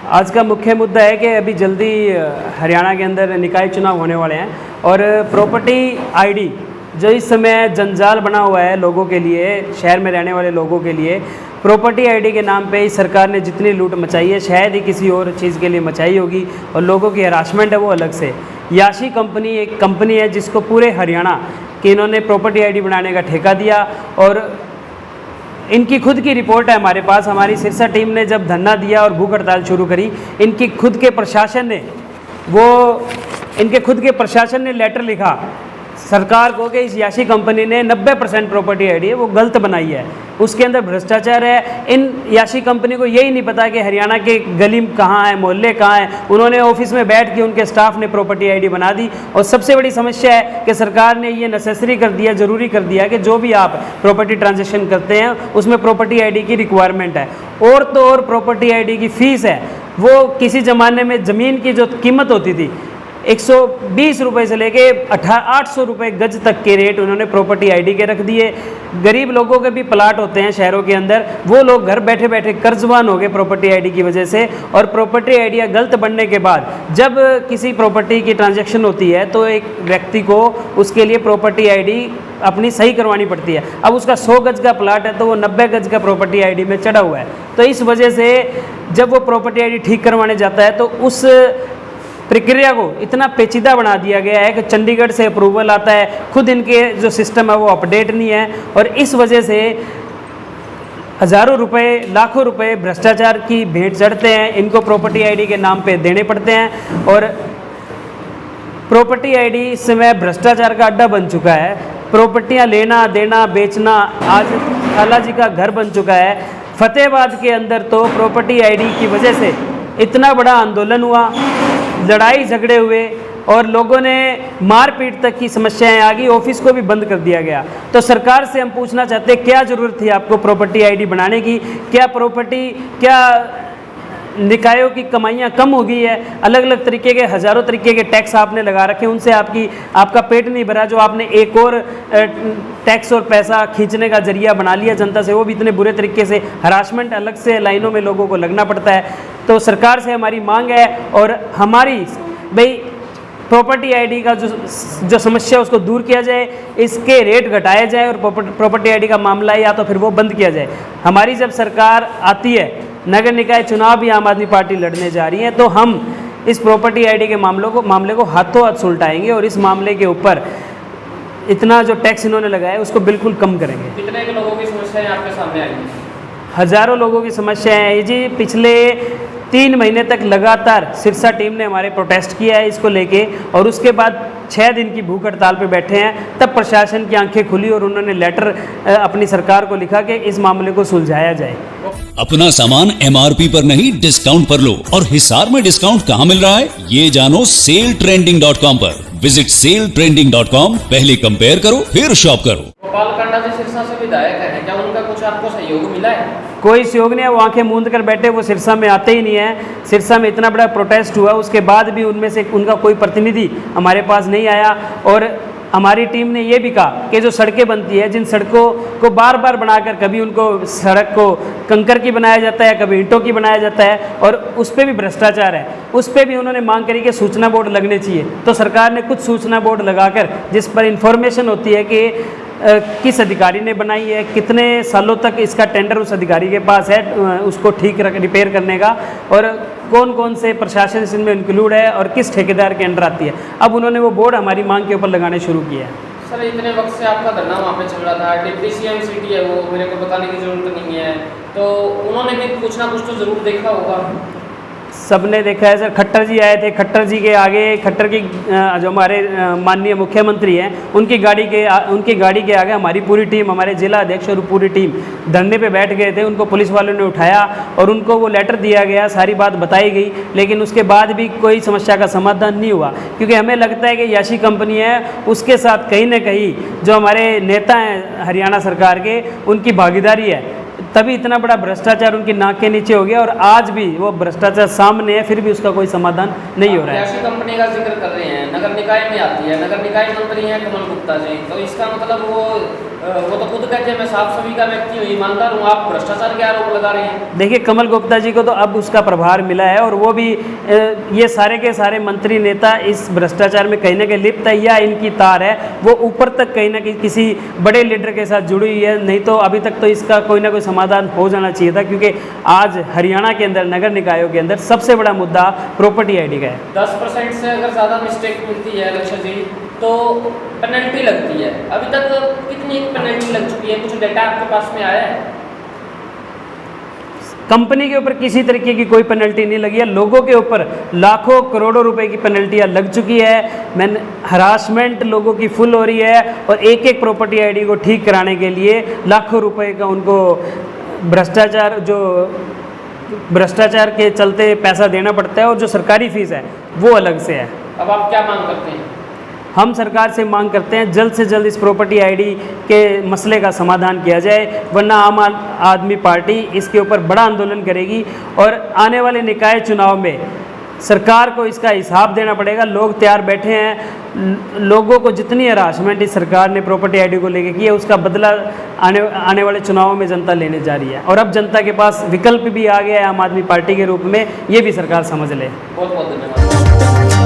आज का मुख्य मुद्दा है कि अभी जल्दी हरियाणा के अंदर निकाय चुनाव होने वाले हैं और प्रॉपर्टी आईडी जो इस समय जंजाल बना हुआ है लोगों के लिए, शहर में रहने वाले लोगों के लिए, प्रॉपर्टी आईडी के नाम पे इस सरकार ने जितनी लूट मचाई है शायद ही किसी और चीज़ के लिए मचाई होगी। और लोगों की हरासमेंट है वो अलग से। याशी कंपनी एक कंपनी है जिसको पूरे हरियाणा की इन्होंने प्रॉपर्टी आईडी बनाने का ठेका दिया और इनकी खुद की रिपोर्ट है हमारे पास। हमारी सिरसा टीम ने जब धरना दिया और भूख हड़ताल शुरू करी, इनके खुद के प्रशासन ने लेटर लिखा सरकार को कि इस याशी कंपनी ने 90% प्रॉपर्टी आईडी है वो गलत बनाई है, उसके अंदर भ्रष्टाचार है। इन याशी कंपनी को यही नहीं पता कि हरियाणा के गली कहाँ है, मोहल्ले कहाँ हैं। उन्होंने ऑफिस में बैठ के उनके स्टाफ ने प्रॉपर्टी आईडी बना दी। और सबसे बड़ी समस्या है कि सरकार ने ये नेसेसरी कर दिया, ज़रूरी कर दिया कि जो भी आप प्रॉपर्टी ट्रांजेक्शन करते हैं उसमें प्रॉपर्टी आईडी की रिक्वायरमेंट है। और तो और प्रॉपर्टी आईडी की फ़ीस है वो किसी ज़माने में ज़मीन की जो कीमत होती थी 120 रुपये से लेके 800 रुपये गज तक के रेट उन्होंने प्रॉपर्टी आईडी के रख दिए। गरीब लोगों के भी प्लाट होते हैं शहरों के अंदर, वो लोग घर बैठे बैठे कर्जवान हो गए प्रॉपर्टी आईडी की वजह से। और प्रॉपर्टी आईडी गलत बनने के बाद जब किसी प्रॉपर्टी की ट्रांजैक्शन होती है तो एक व्यक्ति को उसके लिए प्रॉपर्टी आईडी अपनी सही करवानी पड़ती है। अब उसका 100 गज का प्लाट है तो वो 90 गज का प्रॉपर्टी आईडी में चढ़ा हुआ है। तो इस वजह से जब वो प्रॉपर्टी आईडी ठीक करवाने जाता है तो उस प्रक्रिया को इतना पेचीदा बना दिया गया है कि चंडीगढ़ से अप्रूवल आता है, खुद इनके जो सिस्टम है वो अपडेट नहीं है। और इस वजह से हज़ारों रुपए, लाखों रुपए भ्रष्टाचार की भेंट चढ़ते हैं, इनको प्रॉपर्टी आईडी के नाम पे देने पड़ते हैं। और प्रॉपर्टी आईडी इस समय भ्रष्टाचार का अड्डा बन चुका है। प्रॉपर्टियां लेना देना बेचना आज खाला जी का घर बन चुका है। फतेहाबाद के अंदर तो प्रॉपर्टी आईडी की वजह से इतना बड़ा आंदोलन हुआ, लड़ाई झगड़े हुए और लोगों ने मारपीट तक की समस्याएं आ गई, ऑफिस को भी बंद कर दिया गया। तो सरकार से हम पूछना चाहते हैं क्या ज़रूरत थी आपको प्रॉपर्टी आईडी बनाने की? क्या निकायों की कमाइयाँ कम हो गई है? अलग अलग तरीके के हज़ारों तरीके के टैक्स आपने लगा रखे, उनसे आपका पेट नहीं भरा, जो आपने एक और टैक्स और पैसा खींचने का जरिया बना लिया जनता से, वो भी इतने बुरे तरीके से। हरासमेंट अलग से लाइनों में लोगों को लगना पड़ता है। तो सरकार से हमारी मांग है और हमारी भाई प्रॉपर्टी आईडी का जो समस्या उसको दूर किया जाए, इसके रेट घटाए जाए और प्रॉपर्टी आईडी का मामला है या तो फिर वो बंद किया जाए। हमारी जब सरकार आती है, नगर निकाय चुनाव भी आम आदमी पार्टी लड़ने जा रही है, तो हम इस प्रॉपर्टी आईडी के मामले को हाथों हाथ सुलटाएंगे और इस मामले के ऊपर इतना जो टैक्स इन्होंने लगाया उसको बिल्कुल कम करेंगे। कितने के लोगों की समस्याएं आपके सामने आई? हज़ारों लोगों की समस्याएं हैं जी। पिछले 3 महीने तक लगातार सिरसा टीम ने हमारे प्रोटेस्ट किया है इसको लेके, और उसके बाद 6 दिन की भूख हड़ताल पे बैठे हैं। तब प्रशासन की आंखें खुली और उन्होंने लेटर अपनी सरकार को लिखा कि इस मामले को सुलझाया जाए। अपना सामान MRP पर नहीं डिस्काउंट पर लो। और हिसार में डिस्काउंट कहाँ मिल रहा है ये जानो सेलट्रेंडिंग.com पर। विजिट सेलट्रेंडिंग.com, पहले कंपेयर करो फिर शॉप करो। गोपाल कांडा जी सिरसा से विधायक है, क्या उनका कुछ आपको सहयोग मिला है? कोई सहयोग नहीं है, वो आंखें मूंद कर बैठे, वो सिरसा में आते ही नहीं है। सिरसा में इतना बड़ा प्रोटेस्ट हुआ, उसके बाद भी उनमें से उनका कोई प्रतिनिधि हमारे पास नहीं आया। और हमारी टीम ने ये भी कहा कि जो सड़कें बनती है, जिन सड़कों को बार बार बनाकर कभी उनको सड़क को कंकर की बनाया जाता है, कभी ईंटों की बनाया जाता है, और उस पर भी भ्रष्टाचार है। उस पर भी उन्होंने मांग करी कि सूचना बोर्ड लगने चाहिए। तो सरकार ने कुछ सूचना बोर्ड लगाकर जिस पर इंफॉर्मेशन होती है कि किस अधिकारी ने बनाई है, कितने सालों तक इसका टेंडर उस अधिकारी के पास है उसको रिपेयर करने का, और कौन कौन से प्रशासन इसमें इंक्लूड है और किस ठेकेदार के अंडर आती है। अब उन्होंने वो बोर्ड हमारी मांग के ऊपर लगाने शुरू किया है। सर, इतने वक्त से आपका धरना वहाँ पे चल रहा था, डिप्टी CM सिटी है वो, मेरे को बताने की ज़रूरत नहीं है, तो उन्होंने भी कुछ ना कुछ तो ज़रूर देखा होगा। सबने देखा है सर। खट्टर जी आए थे, खट्टर जी के आगे, खट्टर की जो हमारे माननीय मुख्यमंत्री हैं उनकी गाड़ी के आगे हमारी पूरी टीम, हमारे जिला अध्यक्ष और पूरी टीम धरने पे बैठ गए थे। उनको पुलिस वालों ने उठाया और उनको वो लेटर दिया गया, सारी बात बताई गई, लेकिन उसके बाद भी कोई समस्या का समाधान नहीं हुआ। क्योंकि हमें लगता है कि याशी कंपनी है, उसके साथ कहीं ना कहीं जो हमारे नेता हैं हरियाणा सरकार के, उनकी भागीदारी है, तभी इतना बड़ा भ्रष्टाचार उनकी नाक के नीचे हो गया। और आज भी वो भ्रष्टाचार सामने है, फिर भी उसका कोई समाधान नहीं हो रहा है। याशी कंपनी का जिक्र कर रहे हैं, नगर निकाय में आती है, नगर निकाय मंत्री हैं कमल गुप्ता जी, तो इसका मतलब वो वो तो खुद कहते हैं मैं साफ सफाई का व्यक्ति हूँ, ईमानदार हूँ, आप भ्रष्टाचार के आरोप लगा रहे हैं। देखिए कमल गुप्ता जी को तो अब उसका प्रभार मिला है और वो भी ये सारे के सारे मंत्री नेता इस भ्रष्टाचार में कहीं ना कहीं लिप्त है या इनकी तार है वो ऊपर तक कहीं ना कहीं किसी बड़े लीडर के साथ जुड़ी हुई है। नहीं तो अभी तक तो इसका कोई ना कोई समाधान हो जाना चाहिए था, क्योंकि आज हरियाणा के अंदर नगर निकायों के अंदर सबसे बड़ा मुद्दा प्रॉपर्टी आईडी का है। 10% से अगर ज़्यादा मिस्टेक मिलती है लक्ष्य जी तो पेनल्टी लगती है। अभी तक कितनी पेनल्टी लग चुकी है, कुछ डेटा आपके पास में आया है? कंपनी के ऊपर किसी तरीके की कोई पेनल्टी नहीं लगी है, लोगों के ऊपर लाखों करोड़ों रुपए की पेनल्टियां लग चुकी है। मैंने हरासमेंट लोगों की फुल हो रही है और एक एक प्रॉपर्टी आईडी को ठीक कराने के लिए लाखों रुपए का उनको भ्रष्टाचार के चलते पैसा देना पड़ता है और जो सरकारी फीस है वो अलग से है। अब आप क्या मांग करते हैं? हम सरकार से मांग करते हैं जल्द से जल्द इस प्रॉपर्टी आईडी के मसले का समाधान किया जाए, वरना आम आदमी पार्टी इसके ऊपर बड़ा आंदोलन करेगी और आने वाले निकाय चुनाव में सरकार को इसका हिसाब देना पड़ेगा। लोग तैयार बैठे हैं, लोगों को जितनी हरासमेंट इस सरकार ने प्रॉपर्टी आईडी को लेकर की है उसका बदला आने वाले चुनावों में जनता लेने जा रही है और अब जनता के पास विकल्प भी आ गया है आम आदमी पार्टी के रूप में, ये भी सरकार समझ ले। बहुत बहुत धन्यवाद।